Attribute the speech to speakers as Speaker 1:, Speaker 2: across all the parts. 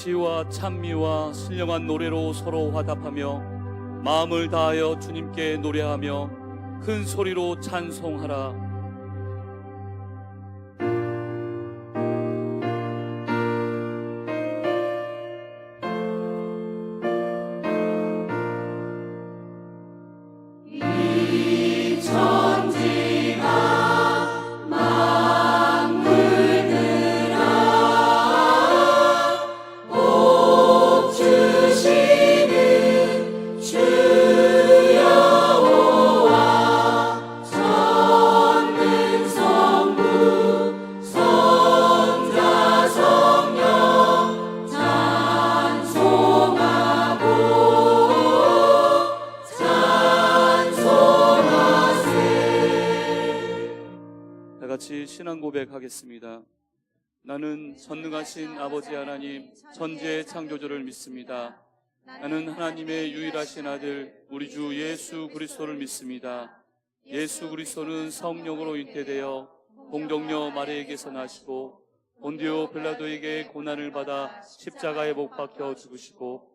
Speaker 1: 시와 찬미와 신령한 노래로 서로 화답하며 마음을 다하여 주님께 노래하며 큰 소리로 찬송하라. 같이 신앙 고백하겠습니다. 나는 전능하신 아버지 하나님 천지의 창조주를 믿습니다. 나는 하나님의 유일하신 아들 우리 주 예수 그리스도를 믿습니다. 예수 그리스도는 성령으로 잉태되어 공동녀 마리아에게서 나시고 본디오 빌라도에게 고난을 받아 십자가에 못 박혀 죽으시고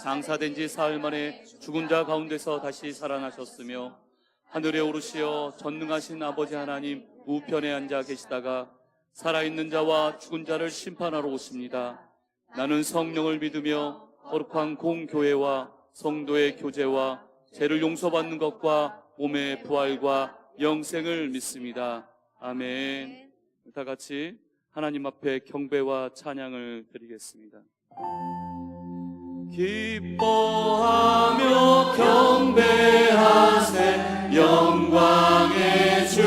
Speaker 1: 장사된 지 사흘 만에 죽은 자 가운데서 다시 살아나셨으며 하늘에 오르시어 전능하신 아버지 하나님 우편에 앉아 계시다가 살아있는 자와 죽은 자를 심판하러 오십니다. 나는 성령을 믿으며 거룩한 공교회와 성도의 교제와 죄를 용서받는 것과 몸의 부활과 영생을 믿습니다. 아멘. 다 같이 하나님 앞에 경배와 찬양을 드리겠습니다. 기뻐하며 경배하세 영광의 주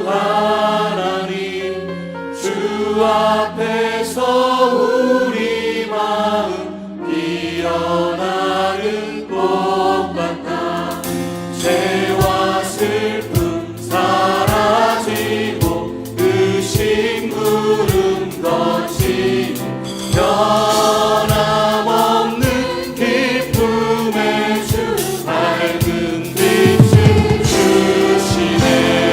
Speaker 1: 하나님 주 앞에서 우리 마음 피어나는 꽃 같아 죄와 슬픔 사라지고 그 심구름 거치고 변함없는 기쁨의 주 밝은 빛을 주시네.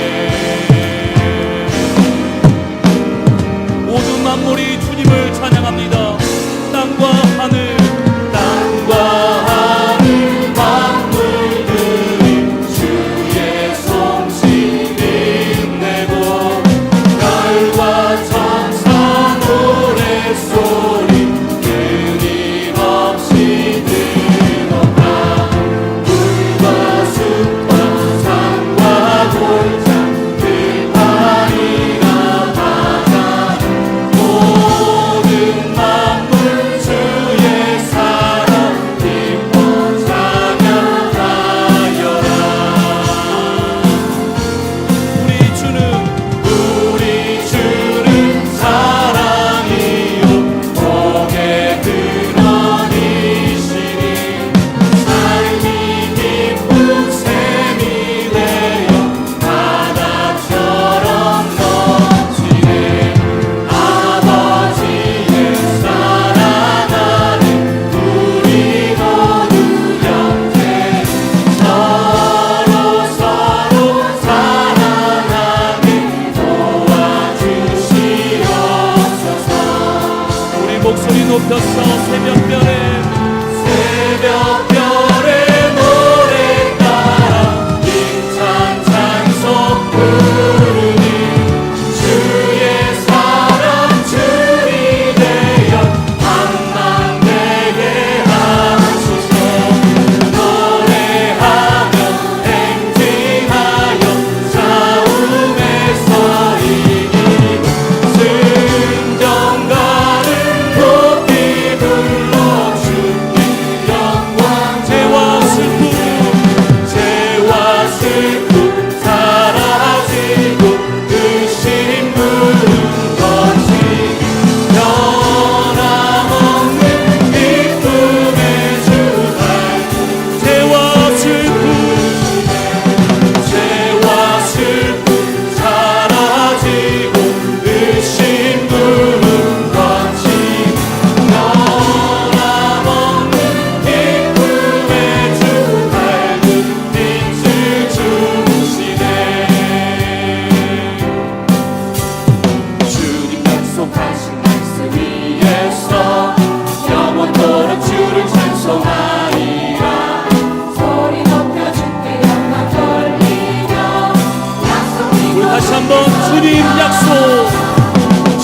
Speaker 1: 한번 주님 약속.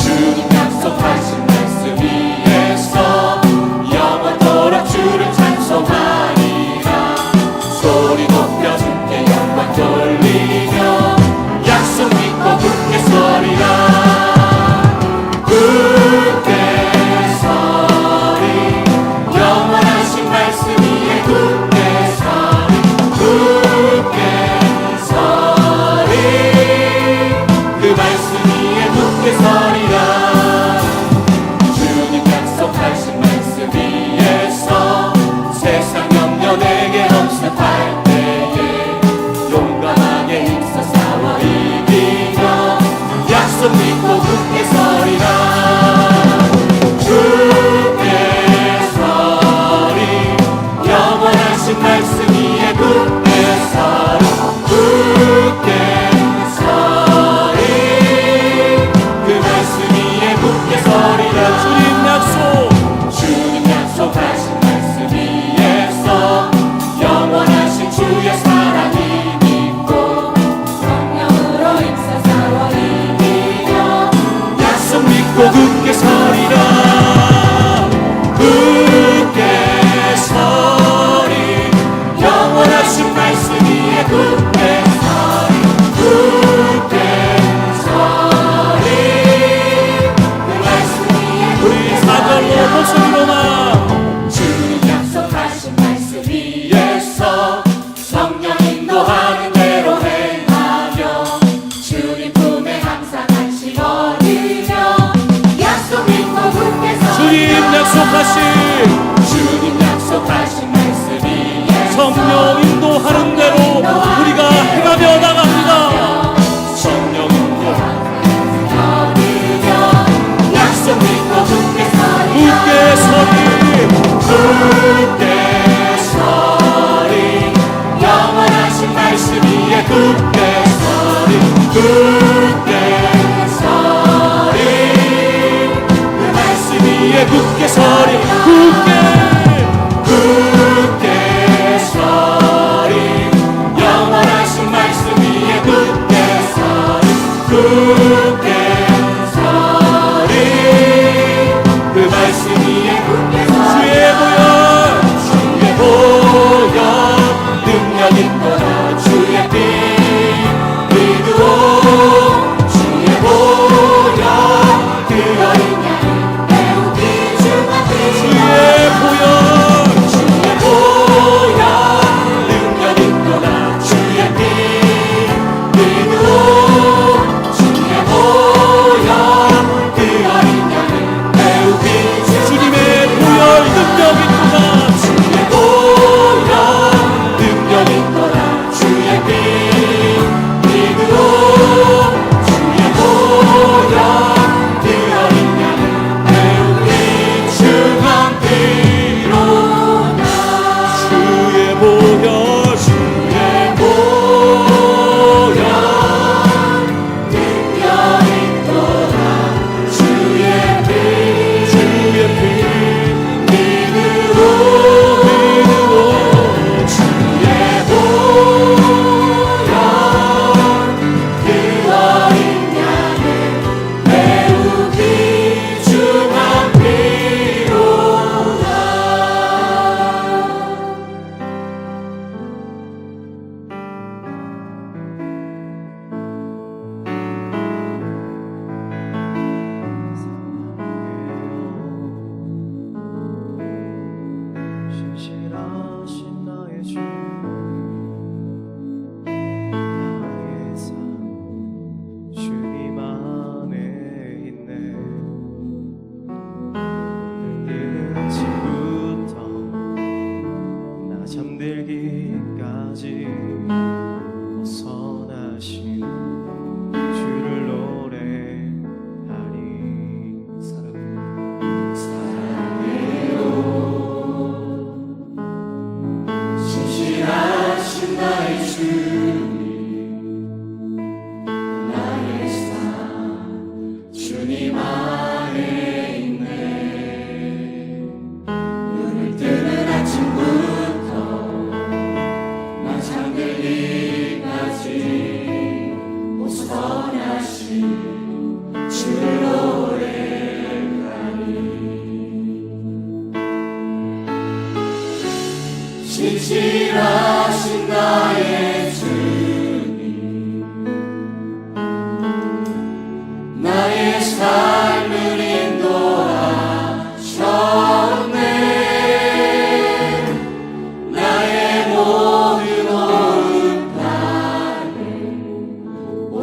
Speaker 2: 주님 약속하신 말씀 위에서 영원토록 주를 찬송하리라. 소리 높여 주께 영광 돌리며 약속 믿고 굳게 서리라. 굳게 서리 영원하신 말씀 위에 굳게 서리. 굳게 서리 그 말씀 위에 굳게 서리라. 주님 약속하신 말씀 위에서 세상 염려 내게 엄습할 때에 용감하게 힘써 싸워 이기며 약속 믿고 굳게 서리라. 굳게 서리 영원하신 말씀 위에 굳게 서리. 굳게 서리 그 말씀 위에 굳게 서리라.
Speaker 1: 주님 약속.
Speaker 2: 주님 약속하신 말씀 위에서 영원하신 주의 사랑이 믿고 성령으로 힘써 싸워 이기며 약속 믿고 굳게 서리라. 굳게 서리 영원하신 말씀 위에 굳게 서리. 굳게 서리 그 말씀 위에 굳게
Speaker 1: 사절로 목소리로나
Speaker 2: 주님 약속하신 말씀 위에서 성령 인도하는 대로 행하며 주님 품에 항상 안식 얻으며 약속 믿고 굳게 서리라.
Speaker 1: 주님 약속하신
Speaker 2: 주님 약속하신 말씀 위에서
Speaker 1: 성령 인도하는 대로 우리가 행하며 나갑니다.
Speaker 2: 성령 인도하는 얻으며 약속 믿고 굳게 서리라.
Speaker 1: 굳게 서리.
Speaker 2: 굳게 서리 영원하신 말씀 위에 굳게 서리. 굳게 서리 그 말씀 위에 굳게 서리. 굳게 서리 영원하신 말씀 위에 굳게 서리. 굳게 서리 그 말씀 위에 굳게 서리. 주의 보혈 능력 있도다. 주의 피 믿으오. 주의 보혈 그 어린 양을 배우기 주가 피.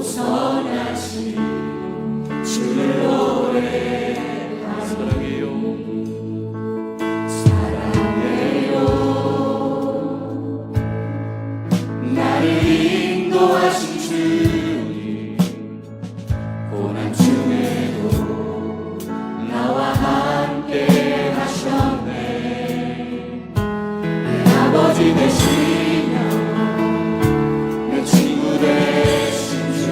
Speaker 2: 선하신 주를 오래
Speaker 1: 사랑해요.
Speaker 2: 사랑해요. 나를 인도하신 주님 고난 중에도 나와 함께 하셨네. 내 아버지 되시며 내 친구 되신 주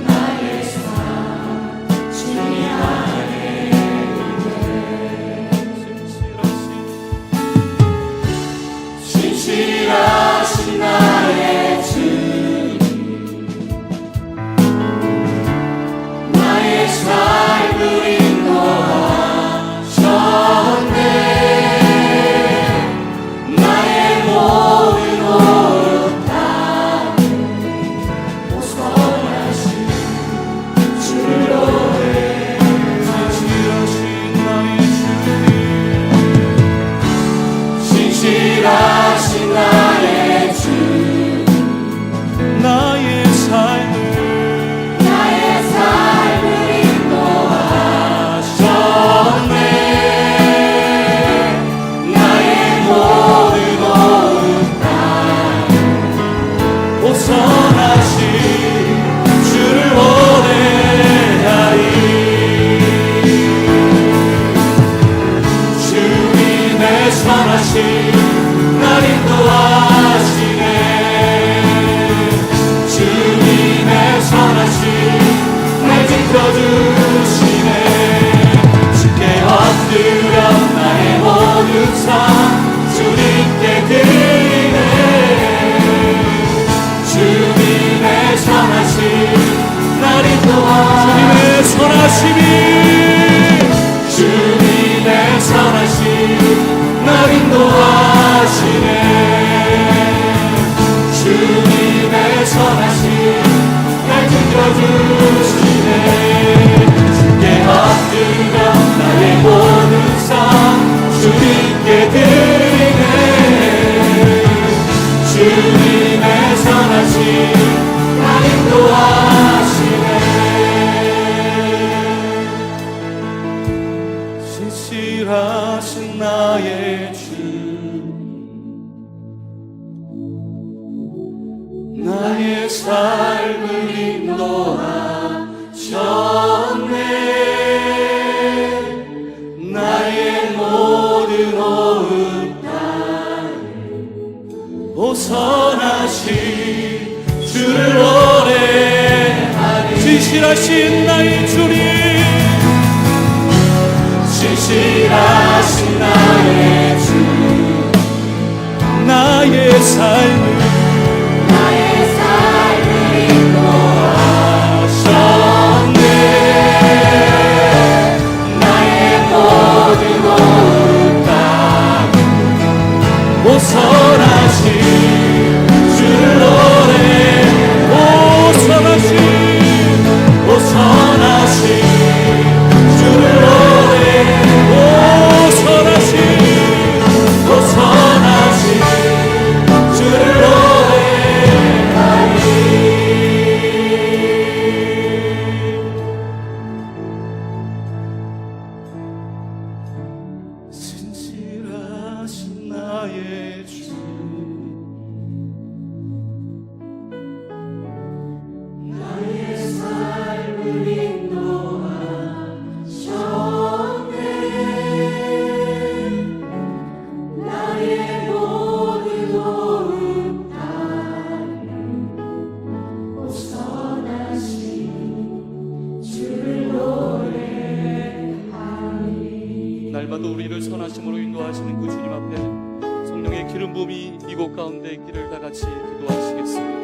Speaker 2: 나의 삶 주님 안에 신실하신 나의 주님 나의 삶을 인도하셨네. 나의 모든 오른 땅을 보선하신 주를 오래
Speaker 1: 신실하신 나의 주님,
Speaker 2: 신실하신 나의 주
Speaker 1: 나의 삶을
Speaker 2: 인도하셨네. 나의 모든 오른 땅을
Speaker 1: 보선하신 주를 오래하리.
Speaker 2: 주님의 선하신 날 인도하시네. 주님의 선하신 날 지켜주시네. 주께 엎드려 나의 모든 삶 주님께 드리네. 주님의 선하신 날 인도하시네. 주님의 선하심 날 인도하시네. 주님의 선하심 날 지켜주시네. 주께 엎드려 나의 모든 삶 주님께 드리네. 주님의 선하심 날 인도하시네.
Speaker 1: 신실하신 나의 주,
Speaker 2: 나의 삶을 인도하셨네. 나의 모든 오은 땅을
Speaker 1: 보선하신 주를 오래하리. 신실하신 나의 주님,
Speaker 2: 신실하신 나의 주
Speaker 1: 나의 삶을
Speaker 2: 인도하셨네. 나의 모든 오은 땅을
Speaker 1: 보선하신 주를 오래 보선하신 주를 오래 보선하신
Speaker 2: 주를 오래하리.
Speaker 1: 신실하신 나의 주,
Speaker 2: 나의 삶을 인도하셨네. 나의 모든 오은 땅을 보선하신 주를 오래하리.
Speaker 1: 날마다 우리를 선하심으로 인도하시는 그 주님 앞에 성령의 기름 부음이 이곳 가운데 있기를 다 같이 기도하시겠습니다.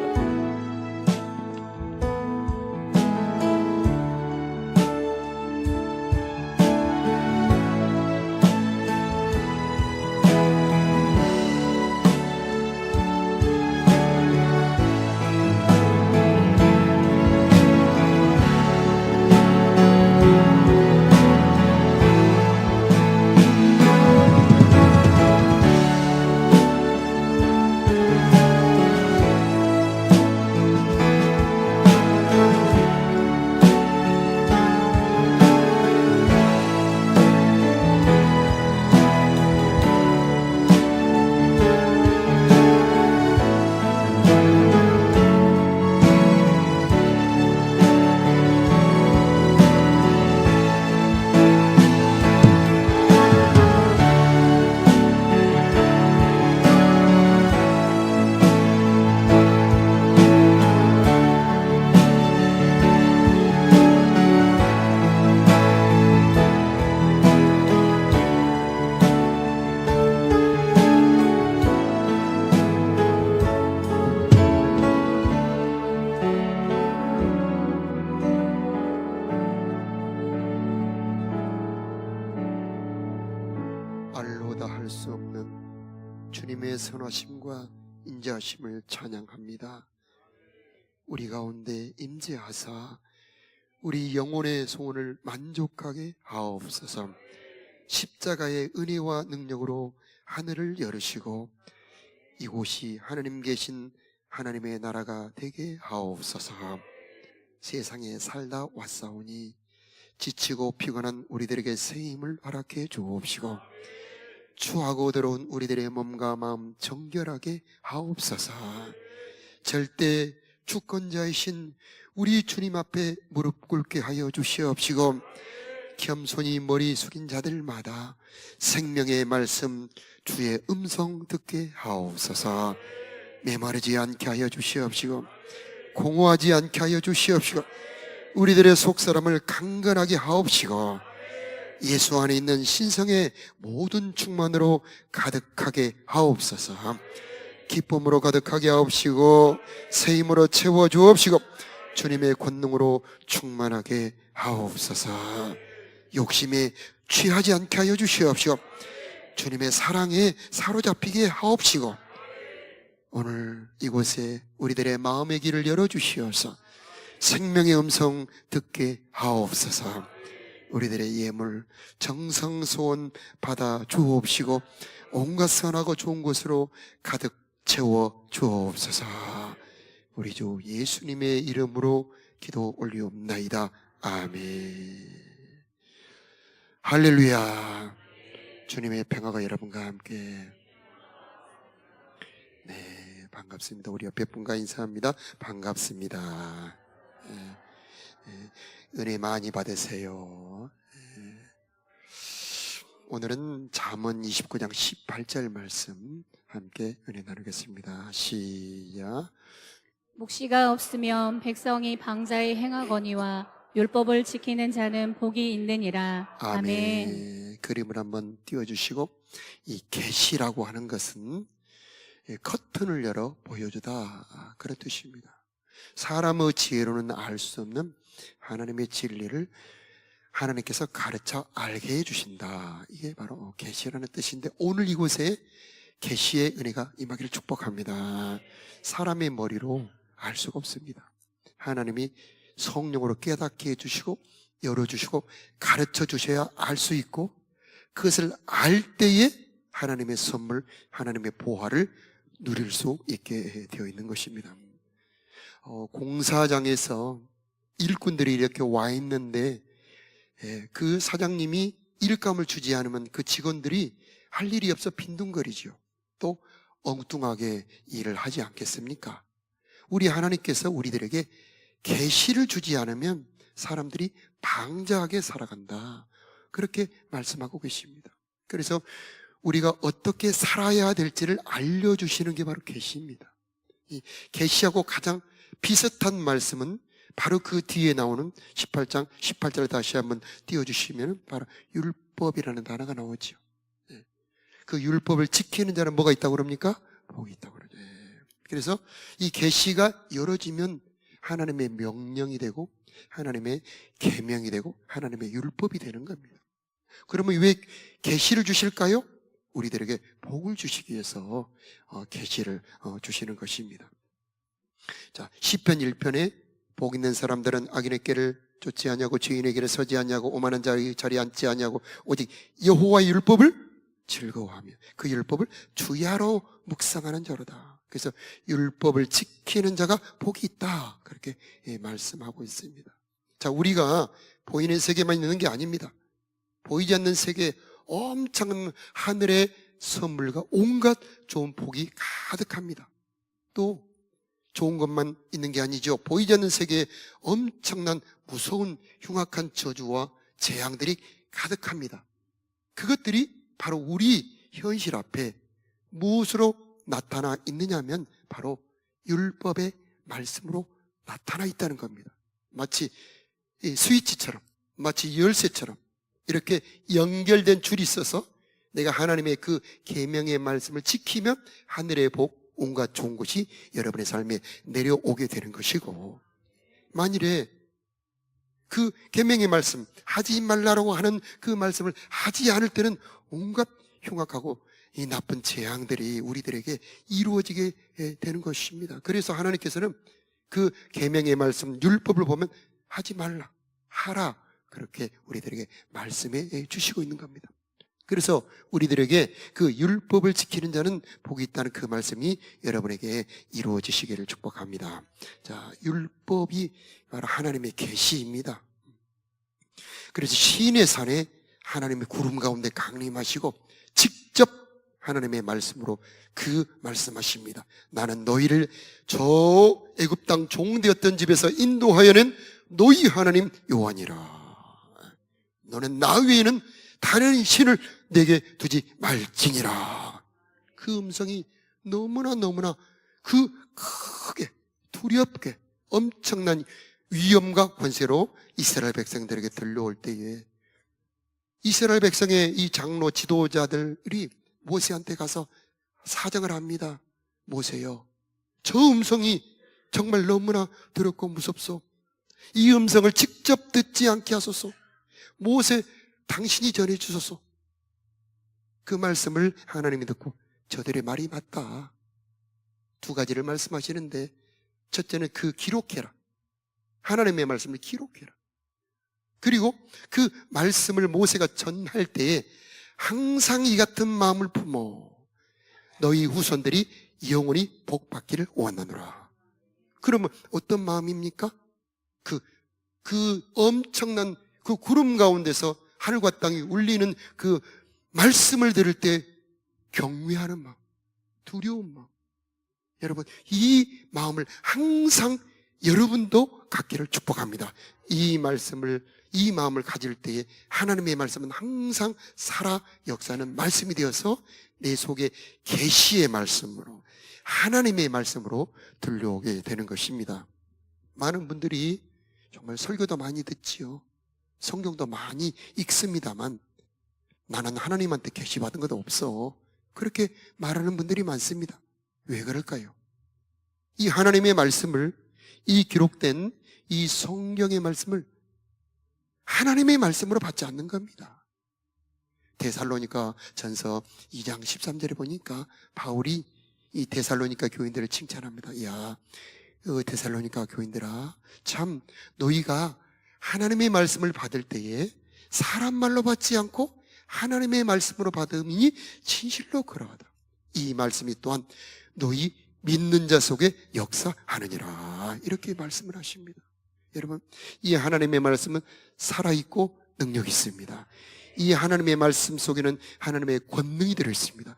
Speaker 3: 하나님의 선하심과 인자하심을 찬양합니다. 우리 가운데 임재하사 우리 영혼의 소원을 만족하게 하옵소서. 십자가의 은혜와 능력으로 하늘을 열으시고 이곳이 하나님 계신 하나님의 나라가 되게 하옵소서. 세상에 살다 왔사오니 지치고 피곤한 우리들에게 새 힘을 허락해 주옵시고 추하고 더러운 우리들의 몸과 마음 정결하게 하옵소서. 절대 주권자이신 우리 주님 앞에 무릎 꿇게 하여 주시옵시고 겸손히 머리 숙인 자들마다 생명의 말씀 주의 음성 듣게 하옵소서. 메마르지 않게 하여 주시옵시고 공허하지 않게 하여 주시옵시고 우리들의 속사람을 강건하게 하옵시고 예수 안에 있는 신성의 모든 충만으로 가득하게 하옵소서. 기쁨으로 가득하게 하옵시고 새 힘으로 채워 주옵시고 주님의 권능으로 충만하게 하옵소서. 욕심에 취하지 않게 하여 주시옵시고 주님의 사랑에 사로잡히게 하옵시고 오늘 이곳에 우리들의 마음의 길을 열어주시옵소서. 생명의 음성 듣게 하옵소서. 우리들의 예물 정성소원 받아 주옵시고 온갖 선하고 좋은 것으로 가득 채워 주옵소서. 우리 주 예수님의 이름으로 기도 올리옵나이다. 아멘. 할렐루야. 주님의 평화가 여러분과 함께. 네, 반갑습니다. 우리 옆에 분과 인사합니다. 반갑습니다. 은혜 많이 받으세요. 오늘은 잠언 29장 18절 말씀 함께 은혜 나누겠습니다. 시작.
Speaker 4: 묵시가 없으면 백성이 방자히 행하거니와 율법을 지키는 자는 복이 있느니라. 아멘.
Speaker 3: 그림을 한번 띄워주시고 이 계시라고 하는 것은 커튼을 열어 보여주다 그런 뜻입니다. 사람의 지혜로는 알 수 없는 하나님의 진리를 하나님께서 가르쳐 알게 해주신다. 이게 바로 계시라는 뜻인데 오늘 이곳에 계시의 은혜가 임하기를 축복합니다. 사람의 머리로 알 수가 없습니다. 하나님이 성령으로 깨닫게 해주시고 열어주시고 가르쳐 주셔야 알 수 있고 그것을 알 때에 하나님의 선물, 하나님의 보화를 누릴 수 있게 되어 있는 것입니다. 공사장에서 일꾼들이 이렇게 와 있는데 그 사장님이 일감을 주지 않으면 그 직원들이 할 일이 없어 빈둥거리죠. 또 엉뚱하게 일을 하지 않겠습니까? 우리 하나님께서 우리들에게 계시를 주지 않으면 사람들이 방자하게 살아간다. 그렇게 말씀하고 계십니다. 그래서 우리가 어떻게 살아야 될지를 알려주시는 게 바로 계시입니다. 이 계시하고 가장 비슷한 말씀은 바로 그 뒤에 나오는 18장 18절을 다시 한번 띄워주시면 바로 율법이라는 단어가 나오죠. 그 율법을 지키는 자는 뭐가 있다고 그럽니까? 복이 있다고 그러죠. 그래서 이 계시가 열어지면 하나님의 명령이 되고 하나님의 계명이 되고 하나님의 율법이 되는 겁니다. 그러면 왜 계시를 주실까요? 우리들에게 복을 주시기 위해서 계시를 주시는 것입니다. 자, 시편 1편에 복 있는 사람들은 악인의 길을 쫓지 않냐고 죄인의 길에 서지 않냐고 오만한 자리에 앉지 않냐고 오직 여호와의 율법을 즐거워하며 그 율법을 주야로 묵상하는 자로다. 그래서 율법을 지키는 자가 복이 있다. 그렇게 말씀하고 있습니다. 자, 우리가 보이는 세계만 있는 게 아닙니다. 보이지 않는 세계에 엄청난 하늘의 선물과 온갖 좋은 복이 가득합니다. 또 좋은 것만 있는 게 아니죠. 보이지 않는 세계에 엄청난 무서운 흉악한 저주와 재앙들이 가득합니다. 그것들이 바로 우리 현실 앞에 무엇으로 나타나 있느냐면 바로 율법의 말씀으로 나타나 있다는 겁니다. 마치 스위치처럼, 마치 열쇠처럼 이렇게 연결된 줄이 있어서 내가 하나님의 그 계명의 말씀을 지키면 하늘의 복, 온갖 좋은 것이 여러분의 삶에 내려오게 되는 것이고, 만일에 그 계명의 말씀, 하지 말라고 하는 그 말씀을 하지 않을 때는 온갖 흉악하고 이 나쁜 재앙들이 우리들에게 이루어지게 되는 것입니다. 그래서 하나님께서는 그 계명의 말씀, 율법을 보면 하지 말라, 하라, 그렇게 우리들에게 말씀해 주시고 있는 겁니다. 그래서 우리들에게 그 율법을 지키는 자는 복이 있다는 그 말씀이 여러분에게 이루어지시기를 축복합니다. 자, 율법이 바로 하나님의 계시입니다. 그래서 시인의 산에 하나님의 구름 가운데 강림하시고 직접 하나님의 말씀으로 그 말씀하십니다. 나는 너희를 저 애굽 땅 종되었던 집에서 인도하여낸 너희 하나님 여호와니라. 너는 나 외에는 다른 신을 내게 두지 말지니라. 그 음성이 너무나 그 크게 두렵게 엄청난 위엄과 권세로 이스라엘 백성들에게 들려올 때에 이스라엘 백성의 이 장로 지도자들이 모세한테 가서 사정을 합니다. 모세여, 저 음성이 정말 너무나 두렵고 무섭소. 이 음성을 직접 듣지 않게 하소서. 모세, 당신이 전해주소서. 그 말씀을 하나님이 듣고 저들의 말이 맞다. 두 가지를 말씀하시는데, 첫째는 그 기록해라. 하나님의 말씀을 기록해라. 그리고 그 말씀을 모세가 전할 때에 항상 이 같은 마음을 품어 너희 후손들이 영원히 복받기를 원하노라. 그러면 어떤 마음입니까? 그 엄청난 그 구름 가운데서 하늘과 땅이 울리는 그 말씀을 들을 때 경외하는 마음, 두려운 마음. 여러분, 이 마음을 항상 여러분도 갖기를 축복합니다. 이 마음을 가질 때에 하나님의 말씀은 항상 살아 역사하는 말씀이 되어서 내 속에 계시의 말씀으로, 하나님의 말씀으로 들려오게 되는 것입니다. 많은 분들이 정말 설교도 많이 듣지요. 성경도 많이 읽습니다만 나는 하나님한테 계시받은 것도 없어. 그렇게 말하는 분들이 많습니다. 왜 그럴까요? 이 하나님의 말씀을, 이 기록된 이 성경의 말씀을 하나님의 말씀으로 받지 않는 겁니다. 데살로니가 전서 2장 13절에 보니까 바울이 이 데살로니가 교인들을 칭찬합니다. 야, 데살로니가 교인들아, 참 너희가 하나님의 말씀을 받을 때에 사람 말로 받지 않고 하나님의 말씀으로 받음이니 진실로 그러하다. 이 말씀이 또한 너희 믿는 자 속에 역사하느니라. 이렇게 말씀을 하십니다. 여러분, 이 하나님의 말씀은 살아있고 능력이 있습니다. 이 하나님의 말씀 속에는 하나님의 권능이 들어있습니다.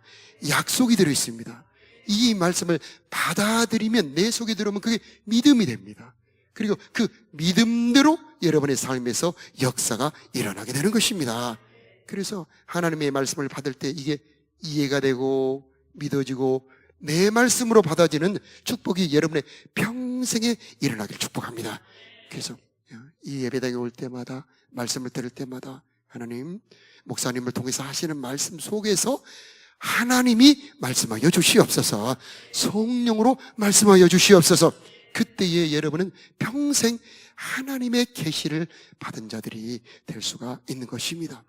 Speaker 3: 약속이 들어있습니다. 이 말씀을 받아들이면, 내 속에 들어오면 그게 믿음이 됩니다. 그리고 그 믿음대로 여러분의 삶에서 역사가 일어나게 되는 것입니다. 그래서 하나님의 말씀을 받을 때 이게 이해가 되고 믿어지고 내 말씀으로 받아지는 축복이 여러분의 평생에 일어나길 축복합니다. 그래서 이 예배당에 올 때마다, 말씀을 들을 때마다 하나님, 목사님을 통해서 하시는 말씀 속에서 하나님이 말씀하여 주시옵소서, 성령으로 말씀하여 주시옵소서. 그때에 여러분은 평생 하나님의 계시를 받은 자들이 될 수가 있는 것입니다.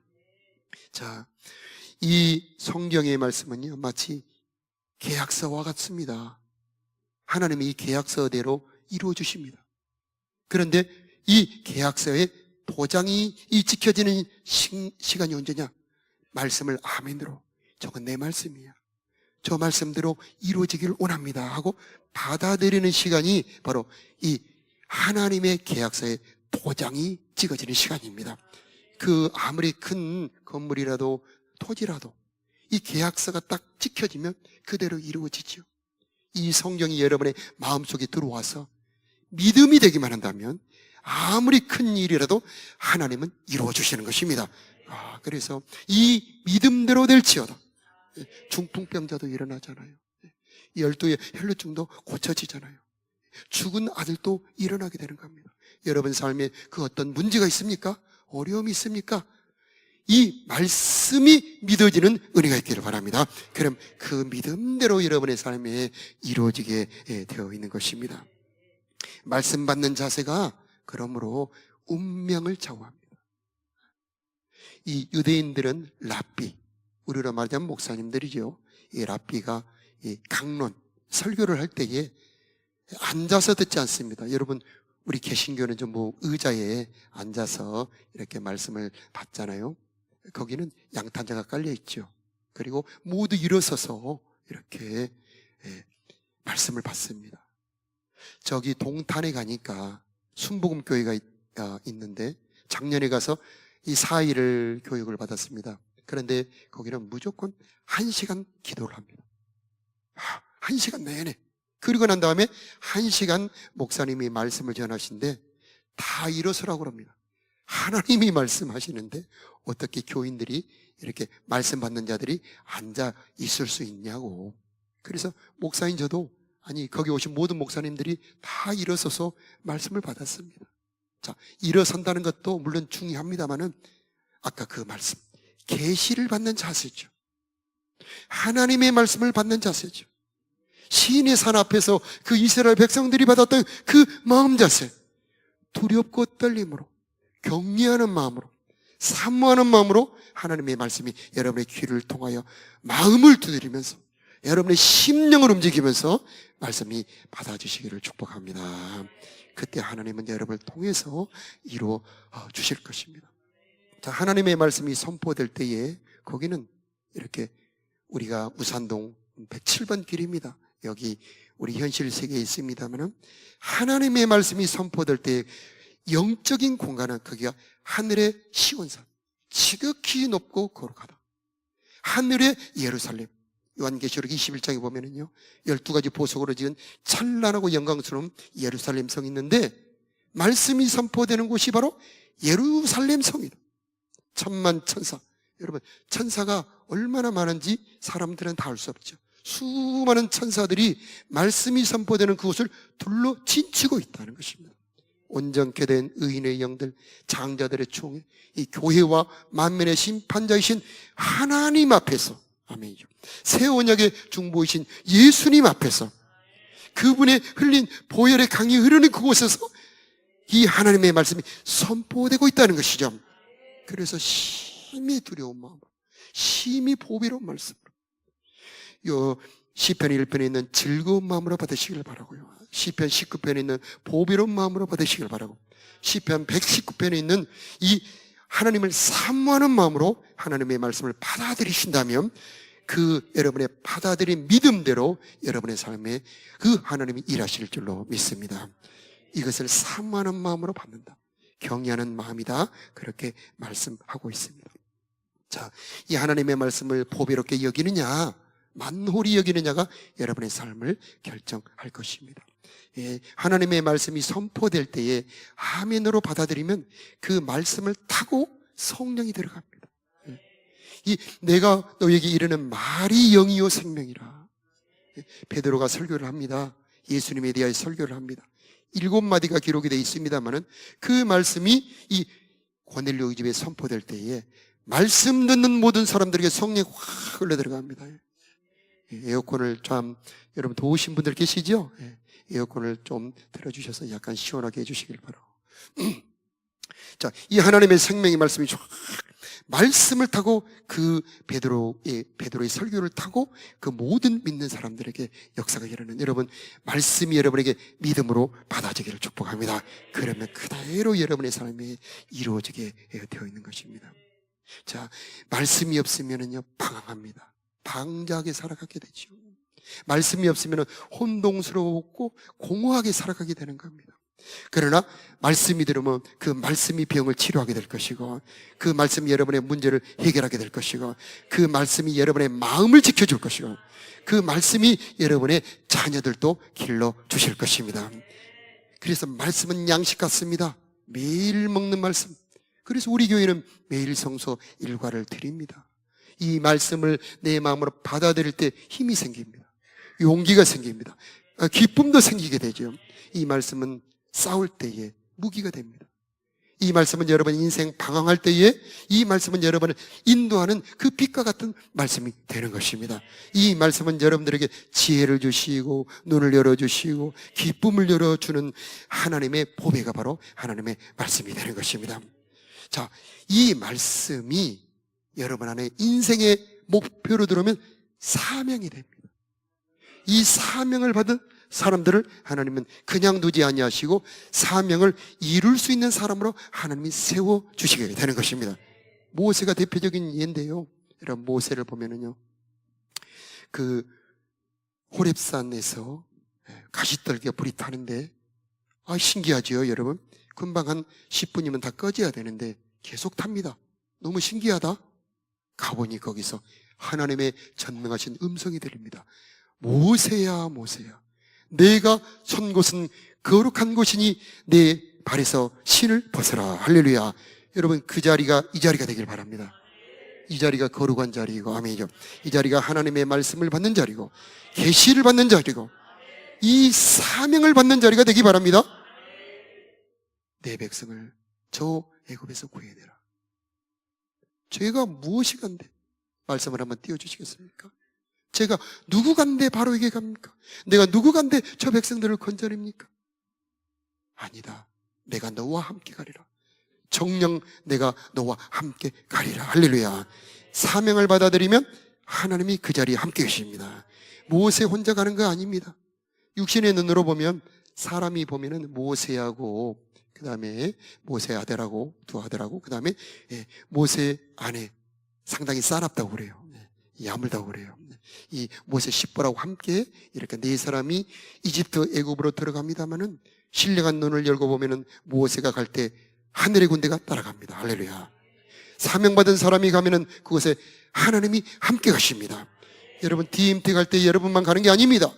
Speaker 3: 자, 이 성경의 말씀은요, 마치 계약서와 같습니다. 하나님이 이 계약서대로 이루어 주십니다. 그런데 이 계약서에 도장이 지켜지는 시간이 언제냐? 말씀을 아멘으로, 저건 내 말씀이야, 저 말씀대로 이루어지기를 원합니다 하고 받아들이는 시간이 바로 이 하나님의 계약서에 도장이 찍어지는 시간입니다. 그 아무리 큰 건물이라도 토지라도 이 계약서가 딱 찍혀지면 그대로 이루어지죠. 이 성경이 여러분의 마음속에 들어와서 믿음이 되기만 한다면 아무리 큰 일이라도 하나님은 이루어 주시는 것입니다. 그래서 이 믿음대로 될지어다. 중풍병자도 일어나잖아요. 12의 혈루증도 고쳐지잖아요. 죽은 아들도 일어나게 되는 겁니다. 여러분 삶에 그 어떤 문제가 있습니까? 어려움이 있습니까? 이 말씀이 믿어지는 은혜가 있기를 바랍니다. 그럼 그 믿음대로 여러분의 삶에 이루어지게 되어 있는 것입니다. 말씀 받는 자세가 그러므로 운명을 좌우합니다. 이 유대인들은 랍비, 우리로 말하자면 목사님들이죠. 이 랍비가 이 강론, 설교를 할 때에 앉아서 듣지 않습니다. 여러분, 우리 개신교는 전부 의자에 앉아서 이렇게 말씀을 받잖아요. 거기는 양탄자가 깔려 있죠. 그리고 모두 일어서서 이렇게 말씀을 받습니다. 저기 동탄에 가니까 순복음교회가 있는데 작년에 가서 이 4일을 교육을 받았습니다. 그런데 거기는 무조건 1시간 기도를 합니다. 1시간 내내. 그리고 난 다음에 1시간 목사님이 말씀을 전하신데 다 일어서라고 그럽니다. 하나님이 말씀하시는데 어떻게 교인들이 이렇게 말씀 받는 자들이 앉아 있을 수 있냐고. 그래서 목사인 저도 아니 거기 오신 모든 목사님들이 다 일어서서 말씀을 받았습니다. 자, 일어선다는 것도 물론 중요합니다만은 아까 그 말씀, 계시를 받는 자세죠. 하나님의 말씀을 받는 자세죠. 시인의 산 앞에서 그 이스라엘 백성들이 받았던 그 마음 자세, 두렵고 떨림으로, 경외하는 마음으로, 사모하는 마음으로 하나님의 말씀이 여러분의 귀를 통하여 마음을 두드리면서 여러분의 심령을 움직이면서 말씀이 받아주시기를 축복합니다. 그때 하나님은 여러분을 통해서 이루어 주실 것입니다. 자, 하나님의 말씀이 선포될 때에 거기는 이렇게 우리가 우산동 107번 길입니다. 여기 우리 현실 세계에 있습니다만 하나님의 말씀이 선포될 때 영적인 공간은 거기가 하늘의 시온산, 지극히 높고 거룩하다. 하늘의 예루살렘. 요한계시록 21장에 보면은요, 12가지 보석으로 지은 찬란하고 영광스러운 예루살렘 성이 있는데 말씀이 선포되는 곳이 바로 예루살렘 성이다. 천만 천사. 여러분, 천사가 얼마나 많은지 사람들은 다 알 수 없죠. 수많은 천사들이 말씀이 선포되는 그곳을 둘러 진치고 있다는 것입니다. 온전케 된 의인의 영들, 장자들의 총회, 이 교회와 만민의 심판자이신 하나님 앞에서, 아멘이죠. 새 언약의 중보이신 예수님 앞에서 그분의 흘린 보혈의 강이 흐르는 그곳에서 이 하나님의 말씀이 선포되고 있다는 것이죠. 그래서 심히 두려운 마음으로, 심히 보배로운 말씀으로, 요 시편 1편에 있는 즐거운 마음으로 받으시길 바라고요. 시편 19편에 있는 보배로운 마음으로 받으시길 바라고, 시편 119편에 있는 이 하나님을 사모하는 마음으로 하나님의 말씀을 받아들이신다면 그 여러분의 받아들인 믿음대로 여러분의 삶에 그 하나님이 일하실 줄로 믿습니다. 이것을 사모하는 마음으로 받는다. 경외하는 마음이다. 그렇게 말씀하고 있습니다. 자, 이 하나님의 말씀을 보배롭게 여기느냐, 만홀히 여기느냐가 여러분의 삶을 결정할 것입니다. 하나님의 말씀이 선포될 때에 아멘으로 받아들이면 그 말씀을 타고 성령이 들어갑니다. 내가 너에게 이르는 말이 영이요 생명이라. 베드로가 설교를 합니다. 예수님에 대하여 설교를 합니다. 7마디가 기록이 되어 있습니다만은 그 말씀이 이 고넬료 집에 선포될 때에 말씀 듣는 모든 사람들에게 성령이 확 흘러 들어갑니다. 에어컨을 좀 여러분 더우신 분들 계시죠? 에어컨을 좀 틀어주셔서 약간 시원하게 해주시길 바라고. 자, 이 하나님의 생명의 말씀이 쫙 말씀을 타고 그 베드로의 설교를 타고 그 모든 믿는 사람들에게 역사가 일어나는, 여러분 말씀이 여러분에게 믿음으로 받아지기를 축복합니다. 그러면 그대로 여러분의 삶에 이루어지게 되어 있는 것입니다. 자, 말씀이 없으면은요 방황합니다. 방자하게 살아가게 되죠. 말씀이 없으면 혼동스러웠고 공허하게 살아가게 되는 겁니다. 그러나 말씀이 들으면 그 말씀이 병을 치료하게 될 것이고, 그 말씀이 여러분의 문제를 해결하게 될 것이고, 그 말씀이 여러분의 마음을 지켜줄 것이고, 그 말씀이 여러분의 자녀들도 길러 주실 것입니다. 그래서 말씀은 양식 같습니다. 매일 먹는 말씀. 그래서 우리 교회는 매일 성서 일과를 드립니다. 이 말씀을 내 마음으로 받아들일 때 힘이 생깁니다. 용기가 생깁니다. 기쁨도 생기게 되죠. 이 말씀은 싸울 때에 무기가 됩니다. 이 말씀은 여러분 인생 방황할 때에 이 말씀은 여러분을 인도하는 그 빛과 같은 말씀이 되는 것입니다. 이 말씀은 여러분들에게 지혜를 주시고 눈을 열어주시고 기쁨을 열어주는 하나님의 보배가 바로 하나님의 말씀이 되는 것입니다. 자, 이 말씀이 여러분 안에 인생의 목표로 들어오면 사명이 됩니다. 이 사명을 받은 사람들을 하나님은 그냥 두지 아니하시고 사명을 이룰 수 있는 사람으로 하나님이 세워주시게 되는 것입니다. 모세가 대표적인 예인데요. 여러분, 모세를 보면은요, 그 호렙산에서 가시떨기가 불이 타는데, 신기하죠, 여러분? 금방 한 10분이면 다 꺼져야 되는데 계속 탑니다. 너무 신기하다? 가보니 거기서 하나님의 전명하신 음성이 들립니다. 모세야, 모세야, 내가 선 곳은 거룩한 곳이니 내 발에서 신을 벗어라. 할렐루야. 여러분, 그 자리가 이 자리가 되길 바랍니다. 이 자리가 거룩한 자리이고, 아멘이죠. 이 자리가 하나님의 말씀을 받는 자리고, 계시를 받는 자리고, 이 사명을 받는 자리가 되기 바랍니다. 내 백성을 저 애굽에서 구해내라. 죄가 무엇이 간데? 말씀을 한번 띄워주시겠습니까? 제가 누구 간데 바로에게 갑니까? 내가 누구 간데 저 백성들을 건져냅니까? 아니다. 내가 너와 함께 가리라. 정녕 내가 너와 함께 가리라. 할렐루야. 사명을 받아들이면 하나님이 그 자리에 함께 계십니다. 모세 혼자 가는 거 아닙니다. 육신의 눈으로 보면, 사람이 보면은 모세하고, 그 다음에 모세 아들하고 두 아들하고, 그 다음에 모세 아내, 상당히 싸납다고 그래요. 야물다고 그래요. 이 모세 십보라고 함께 이렇게 네 사람이 이집트 애굽으로 들어갑니다마는, 신령한 눈을 열고 보면은 모세가 갈 때 하늘의 군대가 따라갑니다. 할렐루야. 사명받은 사람이 가면은 그곳에 하나님이 함께 가십니다. 여러분, DMT 갈 때 여러분만 가는 게 아닙니다.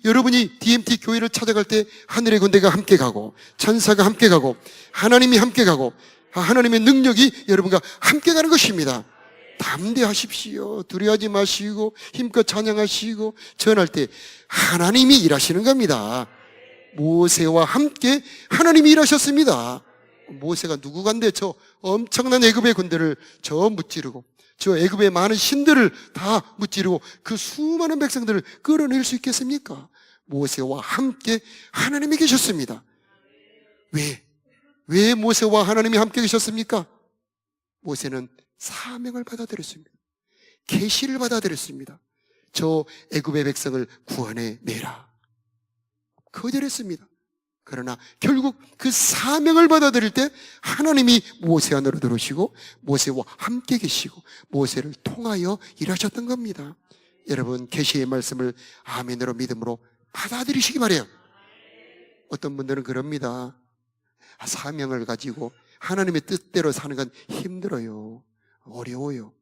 Speaker 3: 여러분이 DMT 교회를 찾아갈 때 하늘의 군대가 함께 가고, 천사가 함께 가고, 하나님이 함께 가고, 하나님의 능력이 여러분과 함께 가는 것입니다. 담대하십시오. 두려워하지 마시고 힘껏 찬양하시고 전할 때 하나님이 일하시는 겁니다. 모세와 함께 하나님이 일하셨습니다. 모세가 누구 간데 저 엄청난 애굽의 군대를 저 무찌르고, 저 애굽의 많은 신들을 다 무찌르고 그 수많은 백성들을 끌어낼 수 있겠습니까? 모세와 함께 하나님이 계셨습니다. 왜 모세와 하나님이 함께 계셨습니까? 모세는 사명을 받아들였습니다. 계시를 받아들였습니다. 저 애굽의 백성을 구원해내라. 거절했습니다. 그러나 결국 그 사명을 받아들일 때 하나님이 모세 안으로 들어오시고 모세와 함께 계시고 모세를 통하여 일하셨던 겁니다. 여러분, 계시의 말씀을 아멘으로 믿음으로 받아들이시기 바라요. 어떤 분들은 그럽니다. 사명을 가지고 하나님의 뜻대로 사는 건 힘들어요. 어려워요.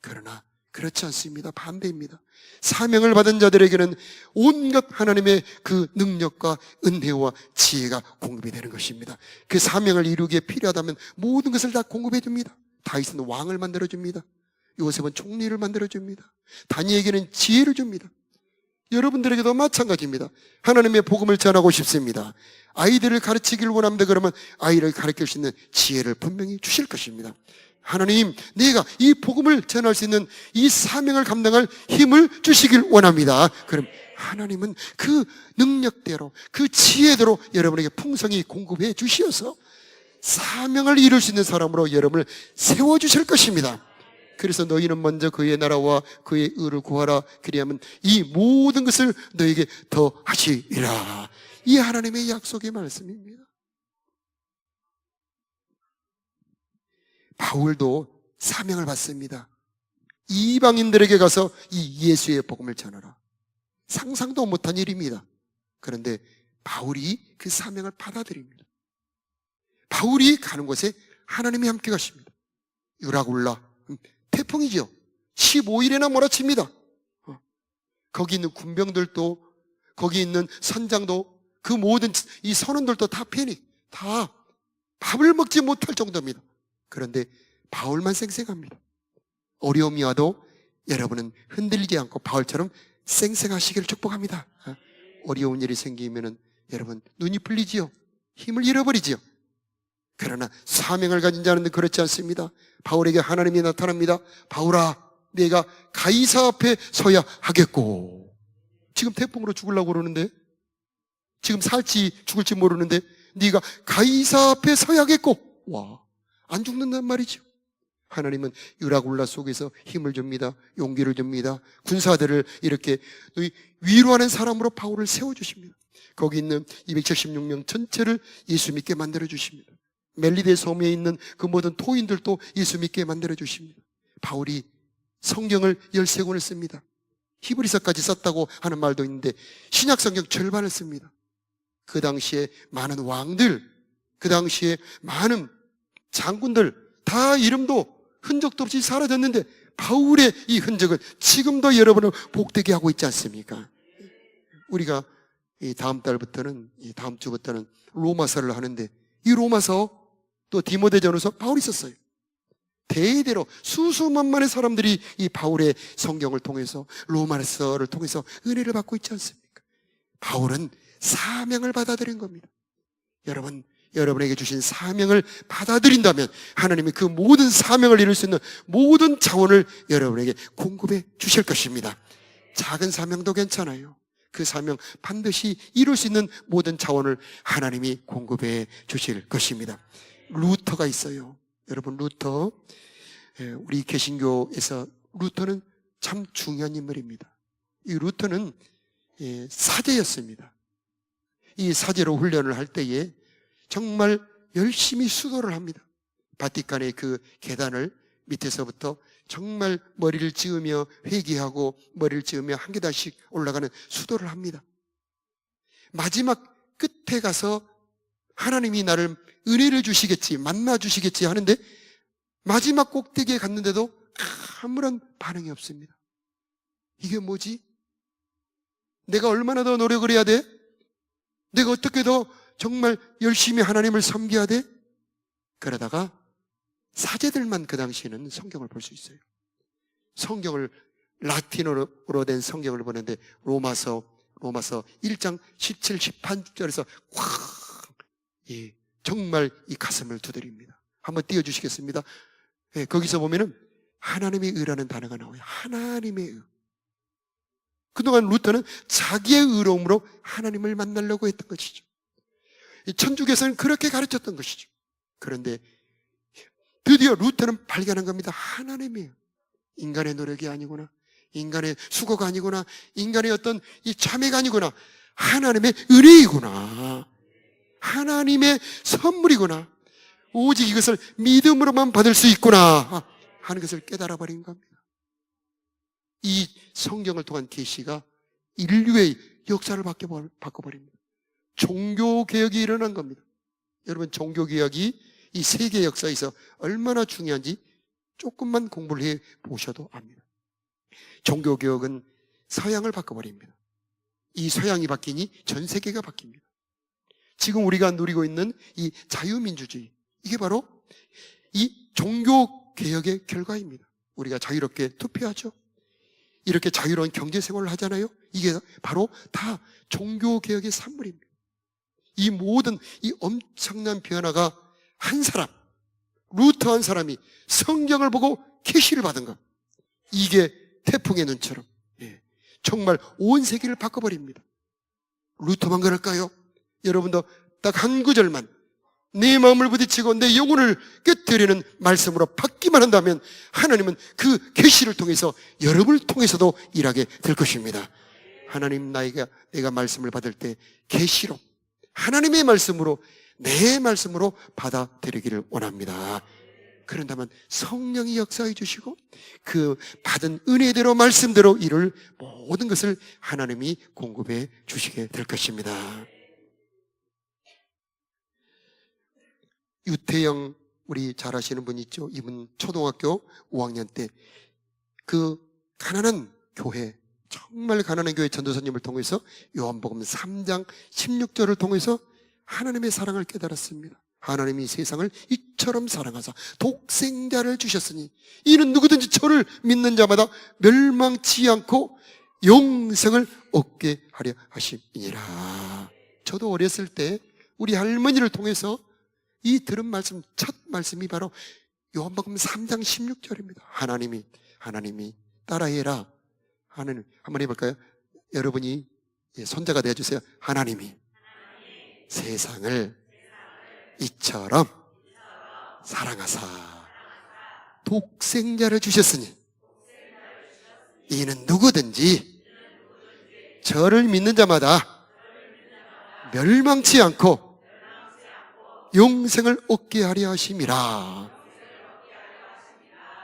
Speaker 3: 그러나 그렇지 않습니다. 반대입니다. 사명을 받은 자들에게는 온갖 하나님의 그 능력과 은혜와 지혜가 공급이 되는 것입니다. 그 사명을 이루기에 필요하다면 모든 것을 다 공급해 줍니다. 다윗은 왕을 만들어 줍니다. 요셉은 총리를 만들어 줍니다. 다니엘에게는 지혜를 줍니다. 여러분들에게도 마찬가지입니다. 하나님의 복음을 전하고 싶습니다. 아이들을 가르치기를 원합니다. 그러면 아이를 가르칠 수 있는 지혜를 분명히 주실 것입니다. 하나님, 내가 이 복음을 전할 수 있는 이 사명을 감당할 힘을 주시길 원합니다. 그럼 하나님은 그 능력대로, 그 지혜대로 여러분에게 풍성히 공급해 주시어서 사명을 이룰 수 있는 사람으로 여러분을 세워주실 것입니다. 그래서 너희는 먼저 그의 나라와 그의 의를 구하라. 그리하면 이 모든 것을 너에게 더 하시리라. 이 하나님의 약속의 말씀입니다. 바울도 사명을 받습니다. 이방인들에게 가서 이 예수의 복음을 전하라. 상상도 못한 일입니다. 그런데 바울이 그 사명을 받아들입니다. 바울이 가는 곳에 하나님이 함께 가십니다. 유라굴라, 태풍이죠. 15일이나 몰아칩니다. 거기 있는 군병들도, 거기 있는 선장도, 그 모든 이 선원들도 다 패닉, 다 밥을 먹지 못할 정도입니다. 그런데 바울만 쌩쌩합니다. 어려움이 와도 여러분은 흔들리지 않고 바울처럼 쌩쌩하시기를 축복합니다. 어려운 일이 생기면은 여러분 눈이 풀리지요. 힘을 잃어버리지요. 그러나 사명을 가진 자는 그렇지 않습니다. 바울에게 하나님이 나타납니다. 바울아, 내가 가이사 앞에 서야 하겠고. 지금 태풍으로 죽으려고 그러는데, 지금 살지 죽을지 모르는데 네가 가이사 앞에 서야 하겠고. 와, 안 죽는단 말이죠. 하나님은 유라굴라 속에서 힘을 줍니다. 용기를 줍니다. 군사들을 이렇게 위로하는 사람으로 바울을 세워주십니다. 거기 있는 276명 전체를 예수 믿게 만들어주십니다. 멜리데 섬에 있는 그 모든 토인들도 예수 믿게 만들어주십니다. 바울이 성경을 13권을 씁니다. 히브리서까지 썼다고 하는 말도 있는데 신약 성경 절반을 씁니다. 그 당시에 많은 왕들, 그 당시에 많은 장군들 다 이름도 흔적도 없이 사라졌는데 바울의 이 흔적은 지금도 여러분을 복되게 하고 있지 않습니까? 우리가 이 다음 달부터는, 이 다음 주부터는 로마서를 하는데 이 로마서 또 디모데전후서 바울이 썼어요. 대대로 수수만만의 사람들이 이 바울의 성경을 통해서 로마서를 통해서 은혜를 받고 있지 않습니까? 바울은 사명을 받아들인 겁니다. 여러분에게 주신 사명을 받아들인다면 하나님이 그 모든 사명을 이룰 수 있는 모든 자원을 여러분에게 공급해 주실 것입니다. 작은 사명도 괜찮아요. 그 사명 반드시 이룰 수 있는 모든 자원을 하나님이 공급해 주실 것입니다. 루터가 있어요. 여러분, 루터, 우리 개신교에서 루터는 참 중요한 인물입니다. 이 루터는 사제였습니다. 이 사제로 훈련을 할 때에 정말 열심히 수도를 합니다. 바티칸의 그 계단을 밑에서부터 정말 머리를 찌으며 회개하고 머리를 찌으며 한 계단씩 올라가는 수도를 합니다. 마지막 끝에 가서 하나님이 나를 은혜를 주시겠지, 만나 주시겠지 하는데 마지막 꼭대기에 갔는데도 아무런 반응이 없습니다. 이게 뭐지? 내가 얼마나 더 노력을 해야 돼? 내가 어떻게 더 정말 열심히 하나님을 섬겨야 돼? 그러다가 사제들만 그 당시에는 성경을 볼 수 있어요. 성경을 라틴어로 된 성경을 보는데 로마서 1장 17, 18절에서 정말 이 가슴을 두드립니다. 한번 띄워주시겠습니다? 거기서 보면은 하나님의 의라는 단어가 나와요. 하나님의 의. 그동안 루터는 자기의 의로움으로 하나님을 만나려고 했던 것이죠. 천주교에서는 그렇게 가르쳤던 것이죠. 그런데 드디어 루터는 발견한 겁니다. 하나님이에요. 인간의 노력이 아니구나, 인간의 수고가 아니구나, 인간의 어떤 이 참회가 아니구나, 하나님의 은혜이구나, 하나님의 선물이구나, 오직 이것을 믿음으로만 받을 수 있구나 하는 것을 깨달아 버린 겁니다. 이 성경을 통한 계시가 인류의 역사를 바꿔버립니다. 종교개혁이 일어난 겁니다. 여러분, 종교개혁이 이 세계 역사에서 얼마나 중요한지 조금만 공부를 해 보셔도 압니다. 종교개혁은 서양을 바꿔버립니다. 이 서양이 바뀌니 전 세계가 바뀝니다. 지금 우리가 누리고 있는 이 자유민주주의, 이게 바로 이 종교개혁의 결과입니다. 우리가 자유롭게 투표하죠. 이렇게 자유로운 경제생활을 하잖아요. 이게 바로 다 종교개혁의 산물입니다. 이 모든 이 엄청난 변화가 한 사람, 루터 한 사람이 성경을 보고 계시를 받은 것, 이게 태풍의 눈처럼 정말 온 세계를 바꿔버립니다. 루터만 그럴까요? 여러분도 딱 한 구절만 내 마음을 부딪히고 내 영혼을 깨뜨리는 말씀으로 받기만 한다면 하나님은 그 계시를 통해서 여러분을 통해서도 일하게 될 것입니다. 하나님, 내가 말씀을 받을 때 계시로, 하나님의 말씀으로, 내 말씀으로 받아들이기를 원합니다. 그런다면 성령이 역사해 주시고 그 받은 은혜대로 말씀대로 이룰 모든 것을 하나님이 공급해 주시게 될 것입니다. 유태영, 우리 잘 아시는 분 있죠? 이분 초등학교 5학년 때 그 가난한 교회, 정말 가난한 교회 전도사님을 통해서 요한복음 3장 16절을 통해서 하나님의 사랑을 깨달았습니다. 하나님이 세상을 이처럼 사랑하사 독생자를 주셨으니 이는 누구든지 저를 믿는 자마다 멸망치 않고 영생을 얻게 하려 하심이니라. 저도 어렸을 때 우리 할머니를 통해서 이 들은 말씀, 첫 말씀이 바로 요한복음 3장 16절입니다. 하나님이 따라해라. 하나님, 한번 해볼까요? 여러분이 손자가 되어주세요. 하나님이 세상을 이처럼 사랑하사 독생자를 주셨으니 이는 누구든지 저를 믿는 자마다 멸망치 않고 영생을 얻게 하려 하심이라.